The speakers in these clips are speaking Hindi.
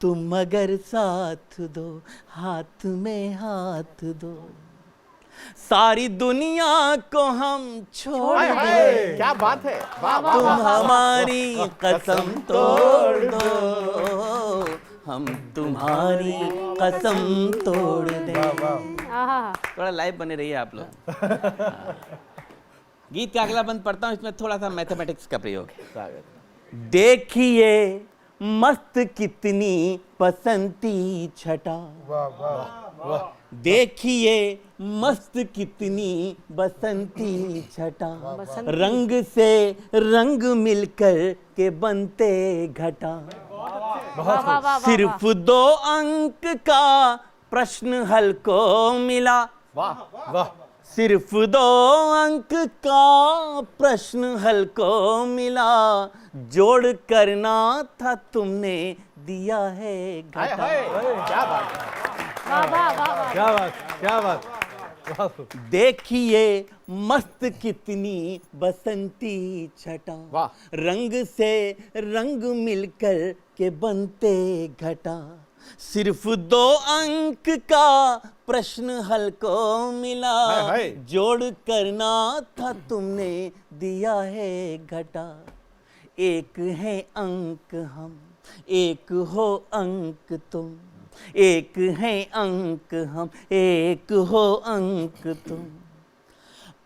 तुम अगर साथ दो, हाथ में हाथ दो, सारी दुनिया को हम छोड़ दें। क्या बात है, वाह वाह तुम वाह। हमारी कसम तोड़ दो, हम तुम्हारी कसम तोड़ दें। थोड़ा लाइव बने रहिए आप लोग। गीत का अगला बंद पढ़ता हूँ, इसमें थोड़ा सा मैथमेटिक्स का प्रयोग है। देखिए मस्त कितनी बसंती छटा, देखिए मस्त कितनी बसंती छटा, रंग से रंग मिलकर के बनते घटा। सिर्फ 2 अंक का प्रश्न हल को मिला, वाह वाह। सिर्फ 2 अंक का प्रश्न हल को मिला, जोड़ करना था तुमने दिया है घटा। क्या बात है, क्या बात, क्या बात। देखिए मस्त कितनी बसंती छटा, वाह। रंग से रंग मिलकर के बनते घटा। सिर्फ 2 अंक का प्रश्न हल को मिला, जोड़ करना था तुमने दिया है घटा। एक है अंक हम, एक हो अंक तुम, एक है अंक हम, एक हो अंक तुम,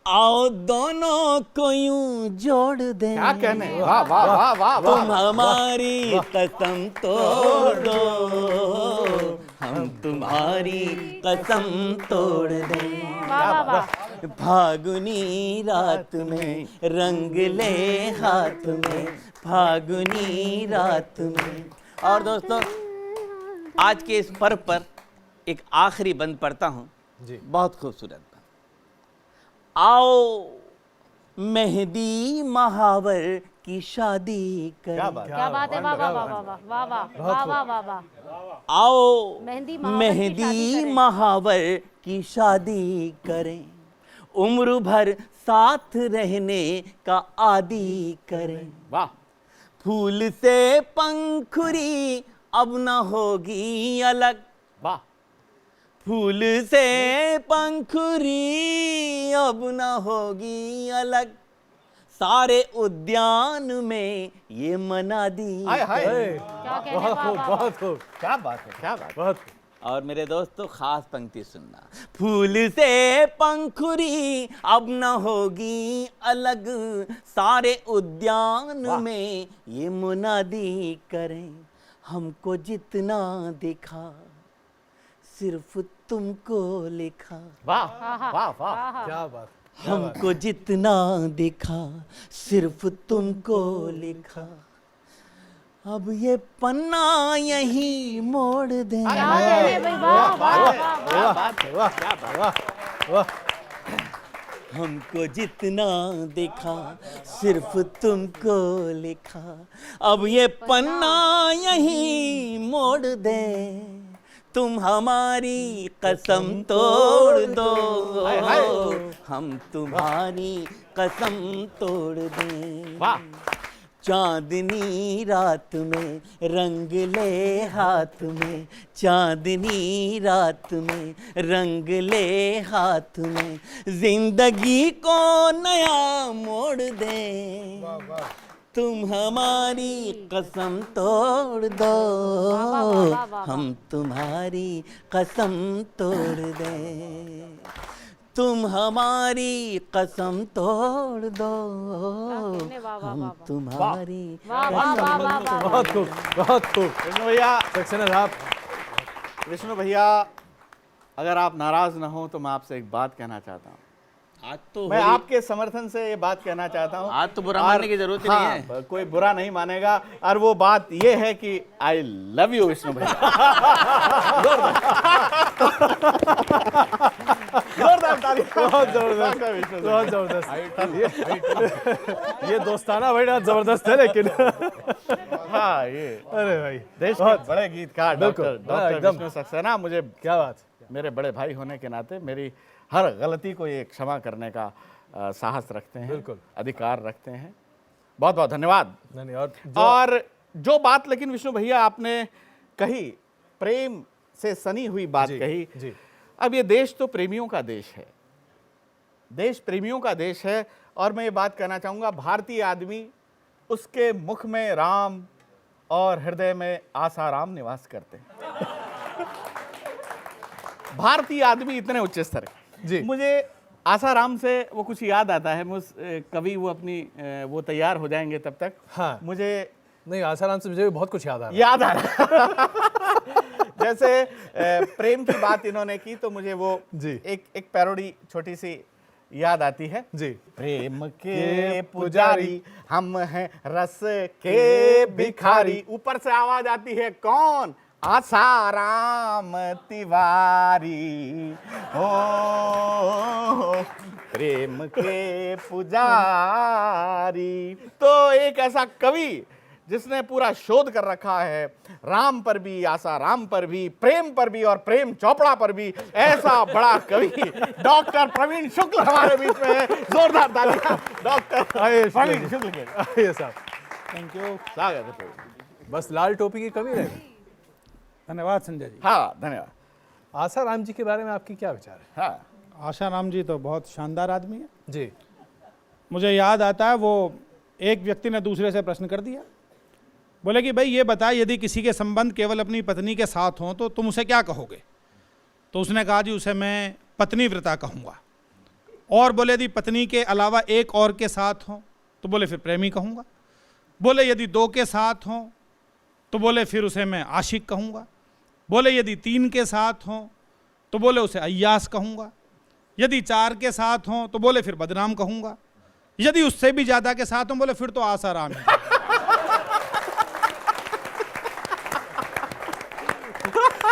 आओ दोनों को यूं जोड़ दें। क्या कहने, वाह वाह वाह वाह। तुम हमारी कसम तोड़ दो, हम तुम्हारी कसम तोड़ दें। फागुनी रात में रंग ले हाथ में, फागुनी रात में। और दोस्तों आज के इस पर्व पर एक आखिरी बंद पढ़ता हूँ, बहुत खूबसूरत बंद। आओ मेहंदी महावर की शादी करें। क्या बात है, वाह वाह वाह वाह वाह वाह वाह वाह। आओ मेहंदी महावर की शादी करें, उम्र भर साथ रहने का आदी करें। वाह। फूल से पंखुड़ी अब न होगी अलग, वाह। फूल से पंखुड़ी अब न होगी अलग, सारे उद्यान में ये मनादी। बहुत खूब, बहुत खूब। क्या बात है, क्या बात। बहुत। और मेरे दोस्तों खास पंक्ति सुनना, फूल से पंखुड़ी अब न होगी अलग, सारे उद्यान में ये मुनादी करें। हमको जितना दिखा सिर्फ तुमको लिखा, वाह वाह वाह। क्या बात। हमको जितना दिखा सिर्फ तुमको लिखा, अब ये पन्ना यही मोड़ दें। हमको जितना देखा सिर्फ तुमको लिखा, अब ये पन्ना यही मोड़ दें। तुम हमारी कसम तोड़ दो, हम तुम्हारी कसम तोड़ दें। वाह। चांदनी रात में रंग ले हाथ में, चांदनी रात में रंग ले हाथ में, जिंदगी को नया मोड़ दे। तुम हमारी कसम तोड़ दो, हम तुम्हारी कसम तोड़ दें। तुम हमारी कसम तोड़ दो, हम तुम्हारी बहुत खूब, बहुत खूब। विष्णु भैया, सक्सेना आप। विष्णु भैया, अगर आप नाराज ना हो तो मैं आपसे एक बात कहना चाहता हूँ। आज तो मैं आपके समर्थन से ये बात कहना चाहता हूँ। आज तो बुरा मानने की जरूरत ही नहीं है। कोई बुरा नहीं मानेगा, और वो बात ये है कि आई लव यू विष्णु भैया। जोरदार ताली। बहुत जबरदस्त, बहुत जबरदस्त। ये दोस्ताना भाई जबरदस्त है, लेकिन हाँ ये अरे भाई देश के बड़े गीतकार डॉक्टर एकदम। विष्णु सक्सेना, मुझे क्या बात। मेरे बड़े भाई होने के नाते मेरी हर गलती को ये क्षमा करने का साहस रखते हैं, बिल्कुल अधिकार रखते हैं। बहुत बहुत धन्यवाद। नहीं, और जो बात लेकिन विष्णु भैया आपने कही, प्रेम से सनी हुई बात जी, कही। जी। अब ये देश तो प्रेमियों का देश है, देश प्रेमियों का देश है। और मैं ये बात कहना चाहूँगा, भारतीय आदमी, उसके मुख में राम और हृदय में आसाराम निवास करते हैं। भारतीय आदमी इतने उच्च स्तर के। जी। मुझे आसाराम से वो कुछ याद आता है, कभी वो अपनी वो तैयार हो जाएंगे तब तक। हाँ। मुझे नहीं, आसाराम से मुझे भी बहुत कुछ याद आ रहा है। याद आ रहा जैसे प्रेम की बात इन्होंने की तो मुझे वो जी। एक पैरोडी छोटी सी याद आती है। जी। प्रेम के पुजारी हम हैं, रस के भिखारी। ऊपर से आवाज आती है, कौन? आसाराम तिवारी। ओ प्रेम के पुजारी। तो एक ऐसा कवि जिसने पूरा शोध कर रखा है, राम पर भी, आसाराम पर भी, प्रेम पर भी और प्रेम चोपड़ा पर भी, ऐसा बड़ा कवि डॉक्टर प्रवीण शुक्ल हमारे बीच में है। जोरदार तालियां डॉक्टर प्रवीण शुक्ल के। आइए साहब, थैंक यू, स्वागत है। बस लाल टोपी की कमी रह गई। धन्यवाद संजय जी। हाँ, धन्यवाद। आसाराम जी के बारे में आपकी क्या विचार है? हाँ, आशाराम जी तो बहुत शानदार आदमी है। जी। मुझे याद आता है, वो एक व्यक्ति ने दूसरे से प्रश्न कर दिया, बोले कि भाई ये बता, यदि किसी के संबंध केवल अपनी पत्नी के साथ हों तो तुम उसे क्या कहोगे? तो उसने कहा जी, उसे मैं पत्नीव्रता कहूँगा। और बोले यदि पत्नी के अलावा एक और के साथ हों तो बोले फिर प्रेमी कहूँगा। बोले यदि 2 के साथ हों तो बोले फिर उसे मैं आशिक कहूँगा। बोले यदि 3 के साथ हों तो बोले उसे अय्यास कहूँगा। यदि 4 के साथ हों तो बोले फिर बदनाम कहूँगा। यदि उससे भी ज़्यादा के साथ हों बोले फिर तो आसाराम है।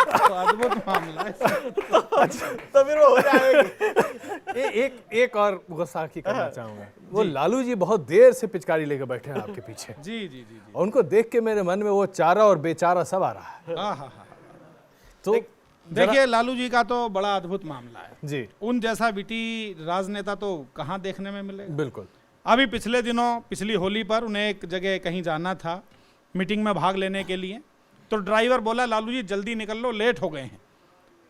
तो अद्भुत मामला है। तो फिर वो हो जाएगी। एक और गुस्ताखी करना चाहूंगा। वो लालू जी बहुत देर से पिचकारी लेकर बैठे हैं आपके पीछे। जी जी जी जी। और उनको देख के मेरे मन में वो चारा और बेचारा सब आ रहा है। हाँ हाँ हाँ। तो देखिए, लालू जी का तो बड़ा अद्भुत मामला है। जी, उन जैसा विटी राजनेता तो कहाँ देखने में मिलेगा। बिल्कुल। अभी पिछले दिनों, पिछली होली पर उन्हें एक जगह कहीं जाना था, मीटिंग में भाग लेने के लिए। तो ड्राइवर बोला, लालू जी जल्दी निकल लो, लेट हो गए हैं।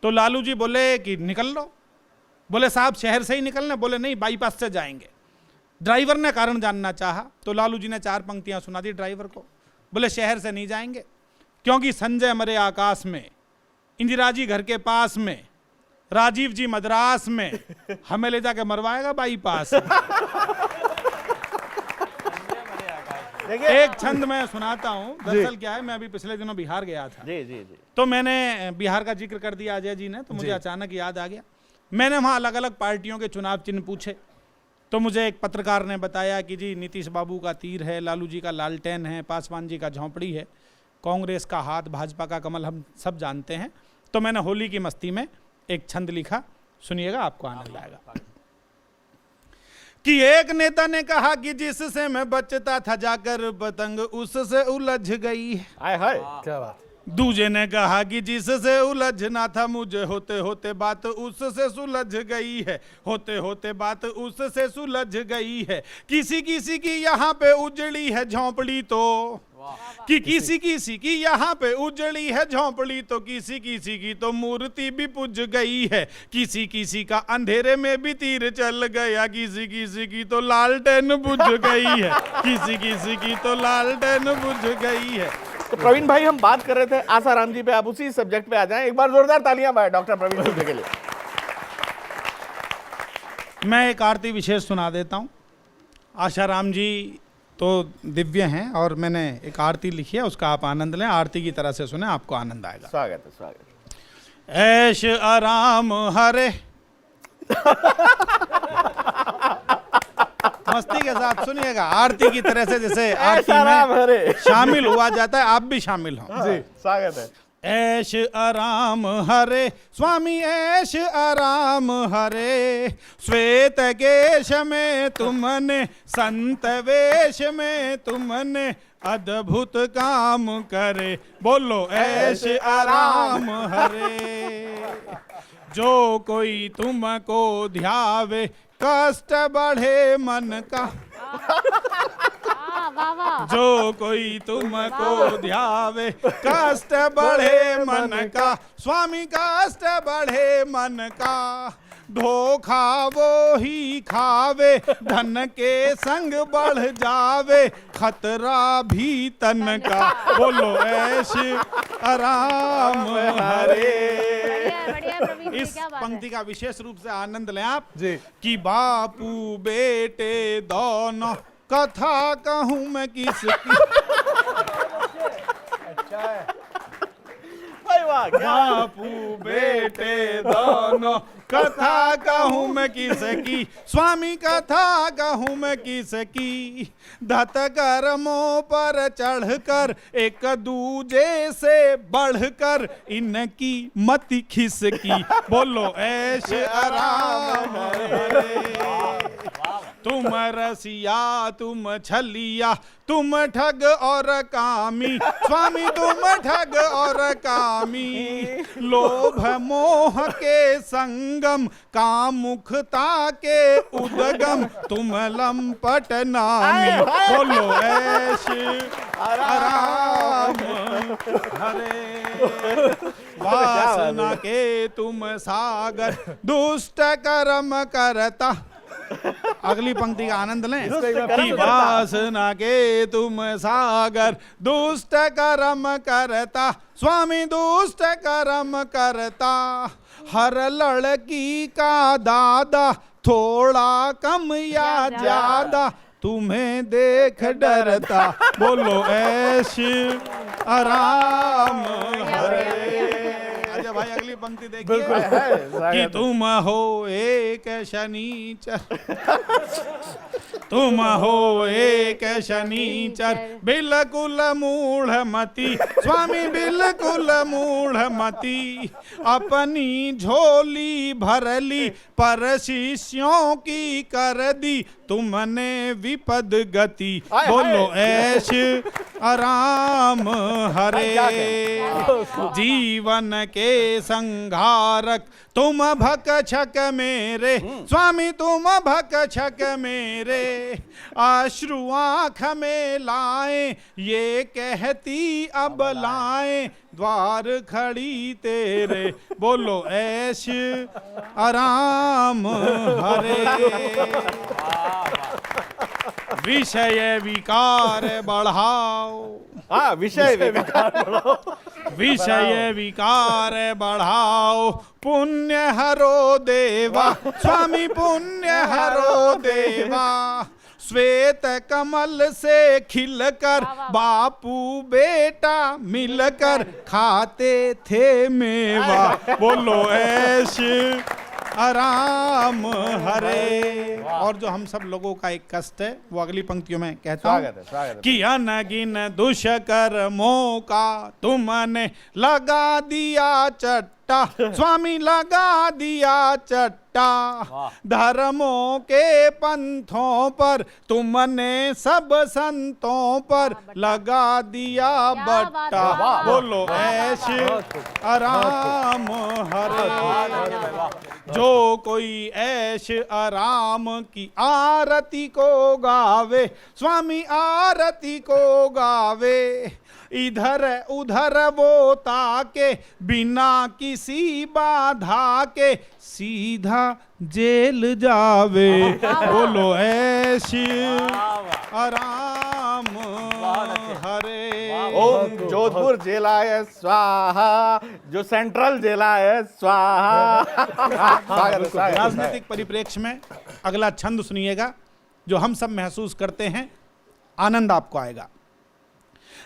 तो लालू जी बोले कि निकल लो। बोले साहब शहर से ही निकलना? बोले नहीं, बाईपास से जाएंगे। ड्राइवर ने कारण जानना चाहा तो लालू जी ने 4 पंक्तियां सुना दी ड्राइवर को। बोले शहर से नहीं जाएंगे, क्योंकि संजय मरे आकाश में, इंदिरा जी घर के पास में, राजीव जी मद्रास में, हमें ले जाके मरवाएगा बाईपास। एक छंद मैं सुनाता हूँ। दरअसल क्या है, मैं अभी पिछले दिनों बिहार गया था। जी जी जी। तो मैंने बिहार का जिक्र कर दिया अजय जी ने, तो मुझे अचानक याद आ गया। मैंने वहाँ अलग अलग पार्टियों के चुनाव चिन्ह पूछे। तो मुझे एक पत्रकार ने बताया कि जी नीतीश बाबू का तीर है, लालू जी का लालटेन है, पासवान जी का झोंपड़ी है, कांग्रेस का हाथ, भाजपा का कमल, हम सब जानते हैं। तो मैंने होली की मस्ती में एक छंद लिखा, सुनिएगा, आपको आनंद आएगा। कि एक नेता ने कहा कि जिससे मैं बचता था जाकर पतंग उससे उलझ गई। आय हाय, क्या बात। दूजे ने कहा कि जिससे उलझना था मुझे होते होते बात उससे सुलझ गई है, होते होते बात उससे सुलझ गई है। किसी किसी की यहाँ पे उजड़ी है झोंपड़ी तो, कि किसी किसी की यहाँ पे उजड़ी है झोंपड़ी तो, किसी किसी की तो मूर्ति भी पुज गई है, किसी किसी का अंधेरे में भी तीर चल गया, किसी किसी की तो लालटेन बुझ गई है, किसी किसी की तो लालटेन बुझ गई है। तो प्रवीण भाई, हम बात कर रहे थे आसाराम जी पे, आप उसी सब्जेक्ट पे आ जाएं। एक बार जोरदार तालियां भाई डॉक्टर प्रवीण शुक्ल के लिए। मैं एक आरती विशेष सुना देता हूँ। आशाराम जी तो दिव्य हैं और मैंने एक आरती लिखी है, उसका आप आनंद लें। आरती की तरह से सुने, आपको आनंद आएगा। स्वागत है, स्वागत है। ऐश आराम हरे मस्ती के साथ सुनिएगा, आरती की तरह से, जैसे आरती में शामिल हुआ जाता है, आप भी शामिल हो। जी, स्वागत है। ऐश आराम हरे स्वामी, ऐश आराम हरे, श्वेत केश में तुमने, संत वेश में तुमने, अद्भुत काम करे, बोलो ऐश आराम हरे। जो कोई तुमको ध्यावे, कष्ट बढ़े मन का। वाह वाह। जो कोई तुमको ध्यावे कष्ट बढ़े मन का, स्वामी कष्ट बढ़े मन का, धोखा वो ही खावे, धन के संग बढ़ जावे, खतरा भी तन का। बोलो ऐश आराम हरे। बढ़िया बढ़िया प्रवीण जी, इस क्या बात है। पंक्ति का विशेष रूप से आनंद लें आप जी। कि बापू बेटे दोनों कथा कहूँ मैं किसकी। भाई वाह, क्या बापू बेटे दोनों कथा कहूँ मैं किसकी, स्वामी कथा कहूँ मैं किसकी। धत कर्मों पर चढ़कर एक दूजे से बढ़कर इनकी मति खिसकी। बोलो ऐश आराम हरे। तुम रसिया तुम छलिया तुम ठग और कामी, स्वामी तुम ठग और कामी। लोभ मोह के संगम, कामुकता के उद्गम, तुम लंपट नामी। बोलो ऐश आराम हरे। वासना के तुम सागर, दुष्ट कर्म करता। अगली पंक्ति का आनंद लें कि वासना के तुम सागर, दुष्ट कर्म करता, स्वामी दुष्ट कर्म करता। हर लड़की का दादा, थोड़ा कम या ज्यादा, तुम्हें देख डरता। बोलो ऐश आराम हरे। अच्छा भाई अगली पंक्ति देखिए कि तुम हो एक शनीचर, तुम हो एक शनीचर, बिल्कुल मूढ़मती, स्वामी बिल्कुल मूढ़मती। अपनी झोली भर ली, पर शिष्यों की कर दी, तुमने विपद गति। बोलो ऐश आराम हरे। जीवन के संघारक तुम भक्षक मेरे, स्वामी तुम भक्षक मेरे। अश्रु आँख में लाए, ये कहती अब लाए, द्वार खड़ी तेरे। बोलो ऐश आराम हरे। विषय विकार बढ़ाओ, हाँ, विषय विकार, विषय विकार बढ़ाओ, पुण्य हरो देवा, स्वामी पुण्य हरो देवा। श्वेत कमल से खिलकर बापू बेटा मिलकर खाते थे मेवा। बोलो ऐश आराम हरे। और जो हम सब लोगों का एक कष्ट है वो अगली पंक्तियों में कहता हूँ कि अनगिन दुष्कर्मों का तुमने लगा दिया चट्टा, स्वामी लगा दिया चट्टा। धर्मों के पंथों पर तुमने सब संतों पर लगा दिया बट्टा। बोलो ऐश आराम हरे। जो कोई ऐश आराम की आरती को गावे, स्वामी आरती को गावे। इधर उधर वो ताके, बिना किसी बाधा के सीधा जेल जावे। बोलो ऐश आराम हरे। ओम जोधपुर जेलाय स्वाहा, जो सेंट्रल जेलाय स्वाहा। राजनीतिक परिप्रेक्ष्य में अगला छंद सुनिएगा जो हम सब महसूस करते हैं, आनंद आपको आएगा।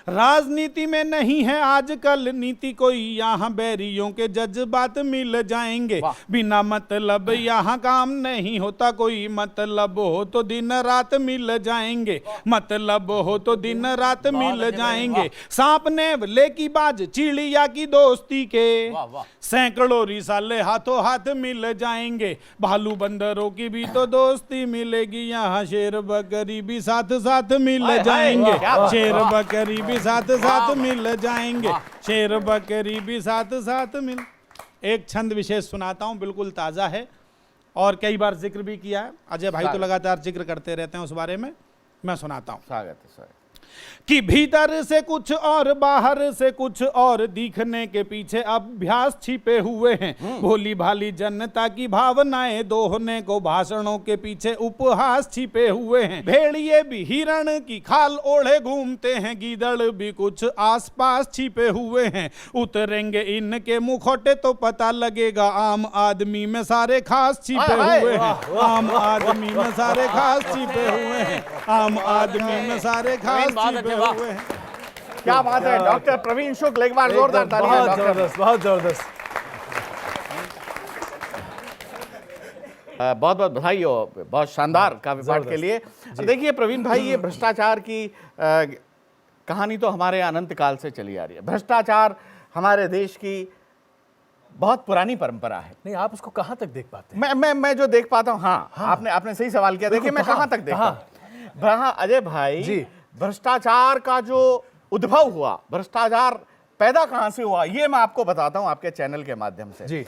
राजनीति में नहीं है आजकल नीति कोई, यहाँ बैरियों के जज्बात मिल जाएंगे। बिना मतलब यहाँ काम नहीं होता कोई, मतलब हो तो दिन रात मिल जाएंगे, मतलब हो तो दिन रात मिल जाएंगे। सांप ने लेकी बाज चिड़िया की दोस्ती के, सैकड़ों रिसाले हाथों हाथ मिल जाएंगे। भालू बंदरों की भी तो दोस्ती मिलेगी, यहाँ शेर बकरी भी साथ साथ मिल जाएंगे। शेर बकरी भी साथ साथ मिल जाएंगे, शेर बकरी भी साथ साथ मिल। एक छंद विशेष सुनाता हूं, बिल्कुल ताजा है और कई बार जिक्र भी किया है। अजय भाई तो लगातार जिक्र करते रहते हैं उस बारे में। मैं सुनाता हूं स्वागत है, स्वागत। कि भीतर से कुछ और बाहर से कुछ और दिखने के पीछे अभ्यास छिपे हुए हैं। भोली भाली जनता की भावनाएं दोहने को भाषणों के पीछे उपहास छिपे हुए हैं। भेड़िए भी हिरण की खाल ओढ़े घूमते हैं, गीदड़ भी कुछ आसपास छिपे हुए हैं। उतरेंगे इनके मुखौटे तो पता लगेगा आम आदमी में सारे खास छिपे हुए हैं। आम आदमी में सारे खास छिपे हुए हैं। आम आदमी में सारे खास छिपे हुए हैं। क्या बात है डॉक्टर प्रवीण शुक्ल, एक बार जोरदार तालियां बहुत डॉक्टर। जबरदस्त, बहुत जबरदस्त। बहुत बहुत बधाई हो, बहुत शानदार काव्य पाठ के लिए। देखिए प्रवीण भाई, ये भ्रष्टाचार की कहानी तो हमारे अनंत काल से चली आ रही है। भ्रष्टाचार हमारे देश की बहुत पुरानी परंपरा है। नहीं, आप उसको कहाँ तक देख पाते हैं? मैं जो देख पाता हूँ, हाँ, आपने सही सवाल किया। देखिए मैं कहाँ तक देखता हूँ। हाँ अजय भाई जी। भ्रष्टाचार का जो उद्भव हुआ, भ्रष्टाचार पैदा कहां से हुआ, ये मैं आपको बताता हूं आपके चैनल के माध्यम से। जी।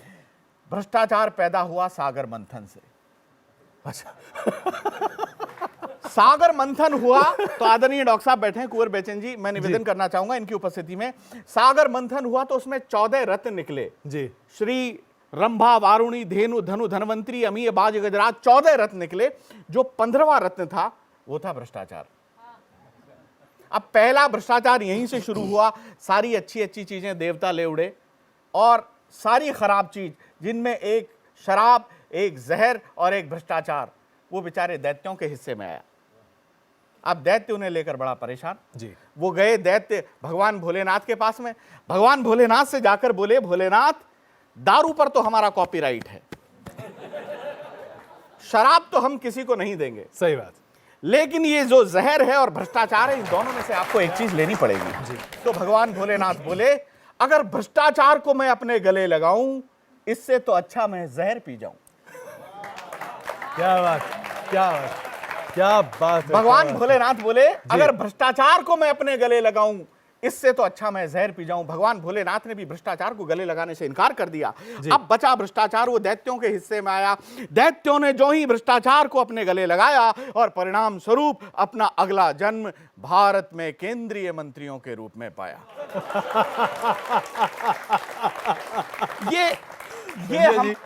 भ्रष्टाचार पैदा हुआ सागर मंथन से। अच्छा। सागर मंथन हुआ तो आदरणीय डॉक्टर साहब बैठे हैं कुंवर बेचन जी, मैं निवेदन करना चाहूंगा इनकी उपस्थिति में। सागर मंथन हुआ तो उसमें 14 रत्न निकले। जी। श्री रंभा, वारुणी, धेनु, धनु, धनवंतरी, अमीय, बाज, गजराज, 14 रत्न निकले। जो 15वां रत्न था वो था भ्रष्टाचार। अब पहला भ्रष्टाचार यहीं से शुरू हुआ। सारी अच्छी अच्छी चीजें देवता ले उड़े और सारी खराब चीज, जिनमें एक शराब, एक जहर और एक भ्रष्टाचार, वो बेचारे दैत्यों के हिस्से में आया। अब दैत्य उन्हें लेकर बड़ा परेशान। जी। वो गए दैत्य भगवान भोलेनाथ के पास में। भगवान भोलेनाथ से जाकर बोले, भोलेनाथ, दारू पर तो हमारा कॉपीराइट है, शराब तो हम किसी को नहीं देंगे, सही बात। लेकिन ये जो जहर है और भ्रष्टाचार है, इन दोनों में से आपको एक चीज लेनी पड़ेगी। जी। तो भगवान भोलेनाथ बोले, अगर भ्रष्टाचार को मैं अपने गले लगाऊं, इससे तो अच्छा मैं जहर पी जाऊं। क्या बात, क्या बात, क्या बात है। भगवान भोलेनाथ बोले, अगर भ्रष्टाचार को मैं अपने गले लगाऊं, इससे तो अच्छा मैं जहर पी जाऊं। भगवान भोलेनाथ ने भी भ्रष्टाचार को गले लगाने से इनकार कर दिया। अब बचा भ्रष्टाचार, वो दैत्यों के हिस्से में आया। दैत्यों ने जो ही भ्रष्टाचार को अपने गले लगाया और परिणाम स्वरूप अपना अगला जन्म भारत में केंद्रीय मंत्रियों के रूप में पाया।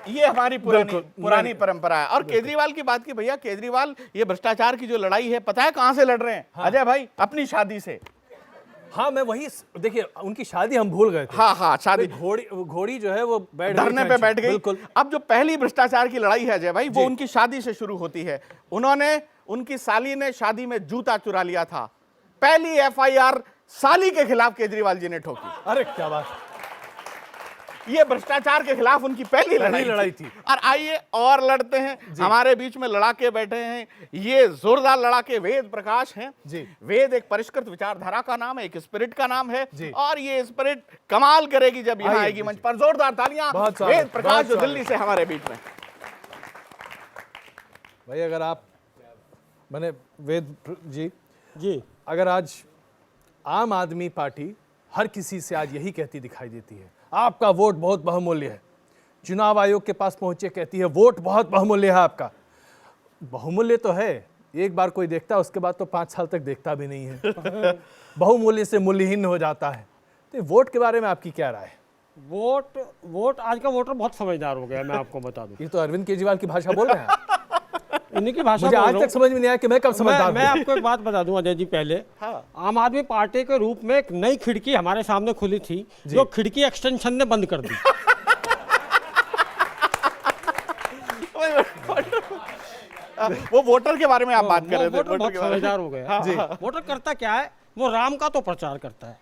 ये हमारी पुरानी परंपरा है। और केजरीवाल की बात की, भैया केजरीवाल ये भ्रष्टाचार की जो लड़ाई है, पता है कहां से लड़ रहे हैं? अजय भाई, अपनी शादी से। हाँ, मैं वही, देखिए उनकी शादी हम भूल गए थे। हाँ, शादी। घोड़ी जो है वो धरने पे बैठ गई। बिल्कुल। अब जो पहली भ्रष्टाचार की लड़ाई है अजय भाई, वो उनकी शादी से शुरू होती है। उनकी साली ने शादी में जूता चुरा लिया था। पहली एफआईआर साली के खिलाफ केजरीवाल जी ने ठोकी। अरे क्या बात, ये भ्रष्टाचार के खिलाफ उनकी पहली लड़ाई थी। और आइए और लड़ते हैं। हमारे बीच में लड़ाके बैठे हैं, ये जोरदार लड़ाके वेद प्रकाश हैं जी। वेद एक परिष्कृत विचारधारा का नाम है, एक स्पिरिट का नाम है, और ये स्पिरिट कमाल करेगी जब यहाँ आएगी मंच पर। जोरदार तालियां वेद प्रकाश जो दिल्ली से हमारे बीच में। भाई अगर आप, मैंने वेद जी, अगर आज आम आदमी पार्टी हर किसी से आज यही कहती दिखाई देती है, आपका वोट बहुत बहुमूल्य है, चुनाव आयोग के पास पहुंचे कहती है वोट बहुत बहुमूल्य है आपका। बहुमूल्य तो है, एक बार कोई देखता है उसके बाद तो 5 साल तक देखता भी नहीं है। बहुमूल्य से मूल्यहीन हो जाता है। तो वोट के बारे में आपकी क्या राय है? वोट आज का वोटर बहुत समझदार हो गया है, मैं आपको बता दूं। ये तो अरविंद केजरीवाल की भाषा बोल रहे हैं। इन्हीं की भाषा मुझे आज तक समझ में नहीं आया कि मैं कब समझदार मैं आपको एक बात बता दूं अजय जी। पहले आम आदमी पार्टी के रूप में एक नई खिड़की हमारे सामने खुली थी, जो खिड़की एक्सटेंशन ने बंद कर दी। वो वोटर के बारे में आप बात कर रहे थे। वोटर बहुत समझदार हो गया। वोटर करता क्या है, वो राम का तो प्रचार करता है,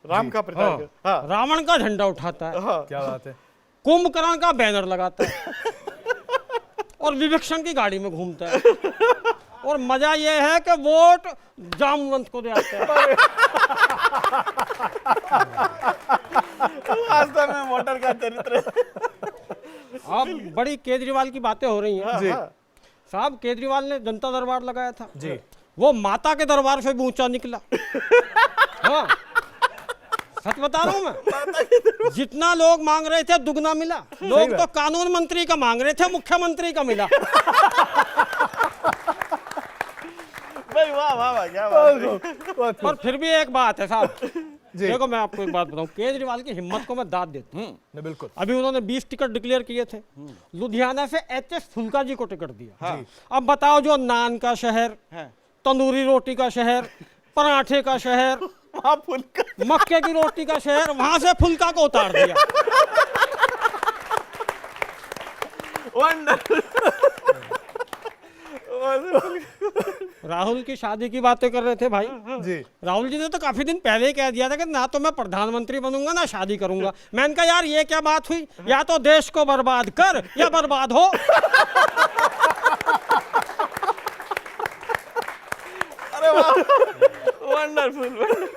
राम का प्रचार, रावण का झंडा उठाता है, क्या बात है, कुंभकर्ण का बैनर लगाता है और विवेक्षण की गाड़ी में घूमता है। और मजा यह है कि वोट जामवंत को दे आते हैं। वास्तव में वोटर का चरित्र। अब बड़ी केजरीवाल की बातें हो रही हैं जी। साहब, केजरीवाल ने जनता दरबार लगाया था जी, वो माता के दरबार से भी ऊंचा निकला। हाँ, सच बता रहा हूं मैं, जितना लोग मांग रहे थे दुगना मिला। लोग तो कानून मंत्री का मांग रहे थे, मुख्यमंत्री का मिला। भाई वाह, वाह वाह वाह, क्या बात है। पर फिर भी एक बात है साहब, देखो मैं आपको एक बात बताऊं, केजरीवाल की हिम्मत को मैं दाद देता हूं। नहीं, बिल्कुल। अभी उन्होंने 20 टिकट डिक्लेयर किए थे, लुधियाना से एच.एस. फुल्का जी को टिकट दिया। अब बताओ, जो नान का शहर, तंदूरी रोटी का शहर, पराठे का शहर, वहाँ फुल्का, मक्के की रोटी का शहर, वहां से फुल्का को उतार दिया। वंडरफुल। राहुल की शादी की बातें कर रहे थे भाई जी। राहुल जी ने तो काफी दिन पहले ही कह दिया था कि ना तो मैं प्रधानमंत्री बनूंगा ना शादी करूंगा। मैंने कहा यार ये क्या बात हुई, या तो देश को बर्बाद कर या बर्बाद हो। अरे वाह, वंडरफुल।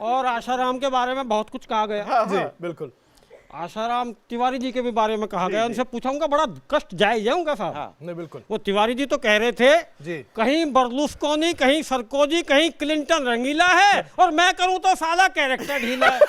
और आशाराम के बारे में बहुत कुछ कहा गया। जी बिल्कुल। आशाराम तिवारी जी के भी बारे में कहा गया, उनसे पूछा, उनका बड़ा कष्ट जायज है उनका साहब। नहीं, बिल्कुल। वो तिवारी जी तो कह रहे थे जी। कहीं बर्लुस्कोनी, कहीं सरकोजी, कहीं क्लिंटन रंगीला है और मैं करूं तो साला कैरेक्टर ढीला है।